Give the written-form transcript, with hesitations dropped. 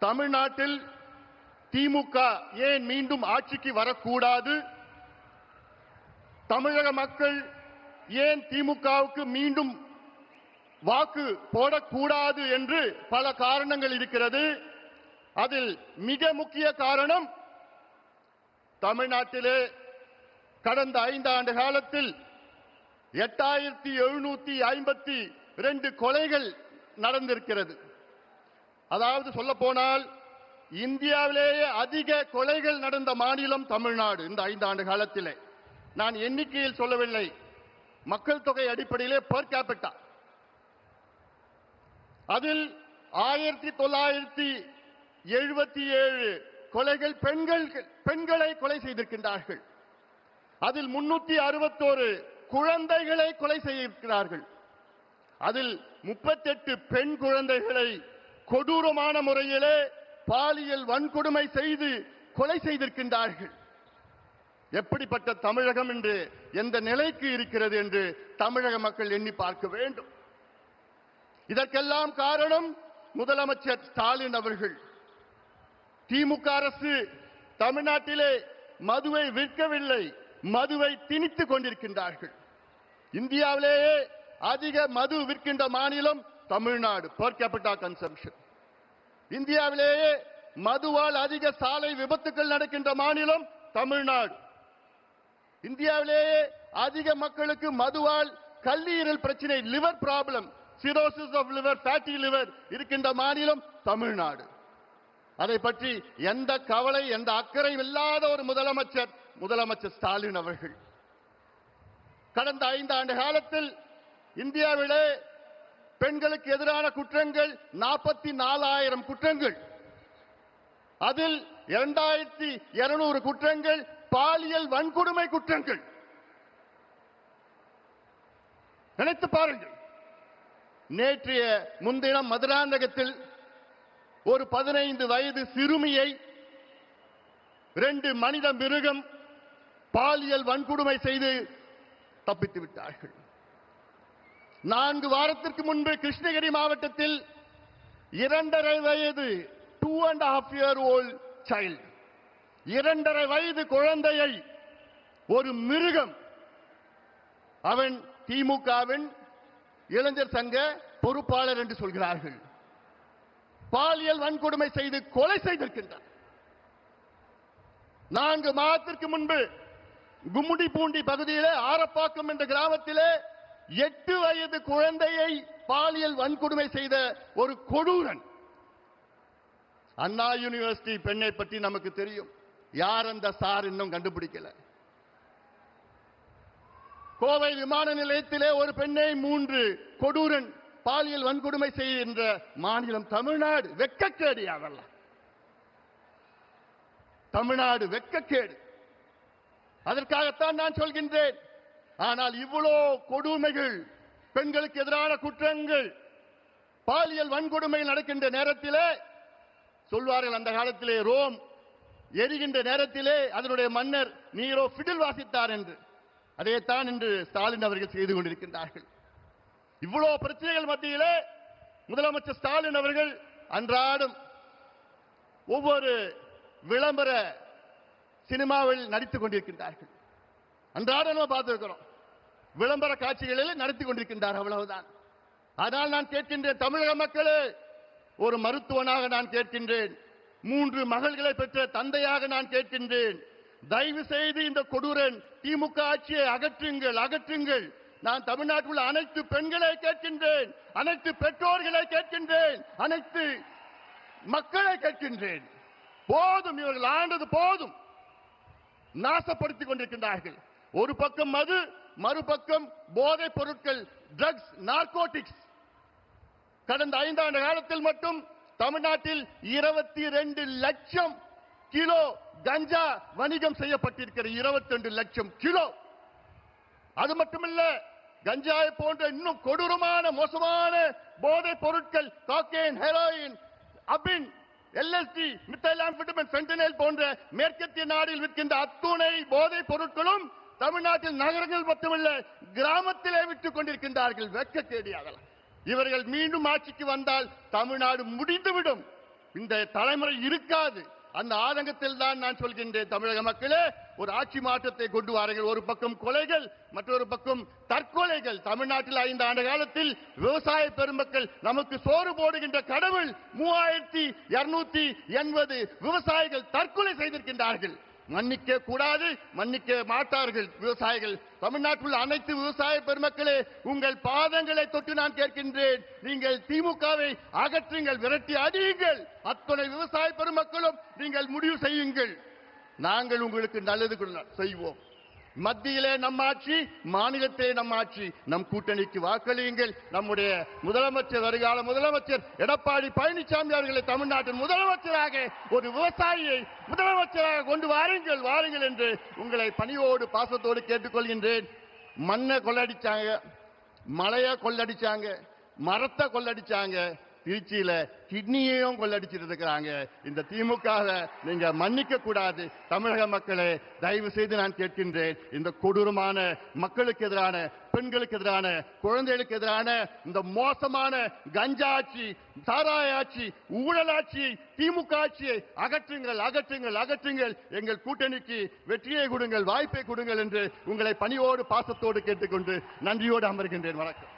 தமிழ்நாட்டில் திமுக ஏன் மீண்டும் ஆட்சிக்கு வரக்கூடாது? தமிழக மக்கள் ஏன் திமுகவுக்கு மீண்டும் வாக்கு போடக்கூடாது என்று பல காரணங்கள் இருக்கிறது. அதில் மிக முக்கிய காரணம், தமிழ்நாட்டிலே கடந்த 5 ஆண்டு காலத்தில் 8752 கொலைகள் நடந்திருக்கிறது. அதாவது சொல்ல போனால் இந்தியாவிலேயே அதிக கொலைகள் நடந்த மாநிலம் தமிழ்நாடு. இந்த 5 ஆண்டு காலத்திலே நான் எண்ணிக்கையில் சொல்லவில்லை, மக்கள் தொகை அடிப்படையிலே பெர் கேபிட்டா. அதில் 1977 கொலைகள் பெண்களை கொலை செய்திருக்கின்றார்கள். அதில் 361 குழந்தைகளை கொலை செய்திருக்கிறார்கள். அதில் 38 பெண் குழந்தைகளை கொடூரமான முறையிலே பாலியல் வன்கொடுமை செய்து கொலை செய்திருக்கின்றார்கள். எப்படிப்பட்ட தமிழகம் என்று, எந்த நிலைக்கு இருக்கிறது என்று தமிழக மக்கள் எண்ணி பார்க்க வேண்டும். இதற்கெல்லாம் காரணம் முதலமைச்சர் ஸ்டாலின் அவர்கள். திமுக அரசு தமிழ்நாட்டிலே மதுவை விற்கவில்லை, மதுவை திணித்துக் கொண்டிருக்கின்றார்கள். இந்தியாவிலேயே அதிக மது விற்கின்ற மாநிலம் தமிழ்நாடு, பெர் கேபிட்டா கன்சம்ப்ஷன். இந்தியாவிலேயே மதுவால் அதிக சாலை விபத்துக்கள் நடக்கின்ற மாநிலம் தமிழ்நாடு. இந்தியாவிலேயே அதிக மக்களுக்கு மதுவால் கல்லீரல் பிரச்சனை, liver problem, cirrhosis of liver, fatty liver இருக்கின்ற மாநிலம் தமிழ்நாடு. அதை பற்றி எந்த கவலை, எந்த அக்கறை இல்லாத ஒரு முதலமைச்சர் ஸ்டாலின் அவர்கள். கடந்த 5 ஆண்டு காலத்தில் இந்தியாவிலே பெண்களுக்கு எதிரான குற்றங்கள் 44,000 குற்றங்கள். அதில் 2200 குற்றங்கள் பாலியல் வன்கொடுமை குற்றங்கள். நினைத்து பாருங்கள். நேற்றைய முன்தினம் மதுராந்தகத்தில் ஒரு 15 வயது சிறுமியை 2 மனித மிருகம் பாலியல் வன்கொடுமை செய்து தப்பித்து விட்டார்கள். 4 வாரத்திற்கு முன்பு கிருஷ்ணகிரி மாவட்டத்தில் 2.5 வயது 2.5 year old child, 2.5 வயது குழந்தையை ஒரு மிருகம், அவன் திமுகவின் இளைஞர் சங்க பொறுப்பாளர் என்று சொல்கிறார்கள், பாலியல் வன்கொடுமை செய்து கொலை செய்திருக்கின்றார். 4 மாதத்திற்கு முன்பு கும்முடிப்பூண்டி பகுதியிலே ஆரப்பாக்கம் என்ற கிராமத்திலே 8 வயது குழந்தையை பாலியல் வன்கொடுமை செய்த ஒரு கொடூரன். அண்ணா யூனிவர்சிட்டி பெண்ணை பற்றி நமக்கு தெரியும். யார் அந்த சார் இன்னும் கண்டுபிடிக்கல. கோவை விமான நிலையத்திலே ஒரு பெண்ணை 3 கொடூரன் பாலியல் வன்கொடுமை செய்கின்ற மாநிலம் தமிழ்நாடு. வெட்கக்கேடு அதெல்லாம். தமிழ்நாடு வெட்கக்கேடு. அதற்காகத்தான் நான் சொல்கின்றேன். ஆனால் இவ்வளோ கொடுமைகள், பெண்களுக்கு எதிரான குற்றங்கள், பாலியல் வன்கொடுமை நடக்கின்ற நேரத்திலே சொல்வார்கள், அந்த காலத்திலே ரோம் எரிகின்ற நேரத்திலே அதனுடைய மன்னர் நீரோ பிடில் வாசித்தார் என்று. அதைத்தான் இன்று ஸ்டாலின் அவர்கள் செய்து கொண்டிருக்கின்றார்கள். இவ்வளவு பிரச்சனைகள் மத்தியிலே முதலமைச்சர் ஸ்டாலின் அவர்கள் அன்றாடம் ஒவ்வொரு விளம்பர சினிமாவில் நடித்துக் கொண்டிருக்கின்றார்கள். அன்றாடம் நம்ம பார்த்திருக்கிறோம். விளம்பர காட்சிகளில் நடத்தி கொண்டிருக்கின்றார், அவ்வளவுதான். ஆனால் நான் கேட்கின்றேன், தமிழக மக்களே, ஒரு மருத்துவனாக நான் கேட்கின்றேன், 3 மகள்களை பெற்ற தந்தையாக நான் கேட்கின்றேன், தயவு செய்து இந்த கொடூரன் திமுக ஆட்சியை அகற்றுங்கள், அகற்றுங்கள். நான் தமிழ்நாட்டில் உள்ள அனைத்து பெண்களை கேட்கின்றேன், அனைத்து பெற்றோர்களை கேட்கின்றேன், அனைத்து மக்களை கேட்கின்றேன். போதும், இவர்கள் ஆண்டது போதும். நாசப்படுத்திக் கொண்டிருக்கின்றார்கள். ஒரு பக்கம் மது, மறுபக்கம் போதைப் பொருட்கள், ட்ரக்ஸ், நார்கோட்டிக்ஸ். கடந்த 5 ஆண்டு காலத்தில் மட்டும் தமிழ்நாட்டில் 22 லட்சம் கிலோ கஞ்சா வணிகம் செய்யப்பட்டிருக்கிறது. 22 லட்சம் கிலோ. அது மட்டுமல்ல, கஞ்சாவை போன்ற இன்னும் கொடூரமான மோசமான போதைப் பொருட்கள், காக்கெயின், ஹெரோயின், அபின், LSD, மித்தைலாம்பிட்டமின், ஃபென்டனைல் போன்ற மேற்கத்திய நாடில் விற்கின்ற அத்துணை போதைப் பொருட்களும் தமிழ்நாட்டில் நகரங்கள் மட்டுமல்ல கிராமத்திலே விட்டுக் கொண்டிருக்கின்றார்கள். வெட்கக்கேடு. இவர்கள் மீண்டும் ஆட்சிக்கு வந்தால் தமிழ்நாடு முடிந்துவிடும். இந்த தலைமுறை இருக்காது. அந்த ஆதங்கத்தில் தான் நான் சொல்கின்றேன், தமிழக மக்களே, ஒரு ஆட்சி மாற்றத்தை கொண்டு வாருங்கள். ஒரு பக்கம் கொலைகள், மற்றொரு பக்கம் தற்கொலைகள். தமிழ்நாட்டில் 5 ஆண்டு காலத்தில் விவசாய பெருமக்கள் நமக்கு சோறு போடுகின்ற கடவுள் 3280 விவசாயிகள் தற்கொலை செய்திருக்கின்றார்கள். மன்னிக்க கூடாது, மன்னிக்க மாட்டார்கள் விவசாயிகள். தமிழ்நாட்டில் அனைத்து விவசாய பெருமக்களே, உங்கள் பாதங்களை தொட்டு நான் கேட்கின்றேன், நீங்கள் திமுகவை அகற்றுங்கள், விரட்டி அடியுங்கள். அத்தனை விவசாய பெருமக்களும் நீங்கள் முடிவு செய்யுங்கள். நாங்கள் உங்களுக்கு நல்லது செய்வோம். மத்தியிலே நம் ஆட்சி, மாநிலத்திலே நம் ஆட்சி. நம் கூட்டணிக்கு வாக்களியுங்கள். நம்முடைய முதலமைச்சர், வருகால முதலமைச்சர் எடப்பாடி பழனிசாமி அவர்களை தமிழ்நாட்டின் முதலமைச்சராக, ஒரு விவசாயியை முதலமைச்சராக கொண்டு வாருங்கள், வாருங்கள் என்று உங்களை பணியோடு பாசத்தோடு கேட்டுக்கொள்கின்றேன். மண்ணை கொள்ளடிச்சாங்க, மலையை கொள்ளடிச்சாங்க, மரத்தை கொள்ளடிச்சாங்க, திருச்சியில கிட்னியையும் கொள்ளடிச்சிட்டு இருக்கிறாங்க. இந்த திமுகவை நீங்க மன்னிக்க கூடாது. தமிழக மக்களே, தயவு செய்து நான் கேட்கின்றேன், இந்த கொடூரமான மக்களுக்கு எதிரான, பெண்களுக்கு எதிரான, குழந்தைகளுக்கு எதிரான இந்த மோசமான கஞ்சா ஆட்சி, சாராய ஆட்சி, ஊழல் ஆட்சி, திமுக ஆட்சியை அகற்றுங்கள், அகற்றுங்கள், அகற்றுங்கள். எங்கள் கூட்டணிக்கு வெற்றியை கொடுங்கள், வாய்ப்பை கொடுங்கள் என்று உங்களை பணியோடு பாசத்தோடு கேட்டுக்கொண்டு நன்றியோடு அமர்கின்றேன். வணக்கம்.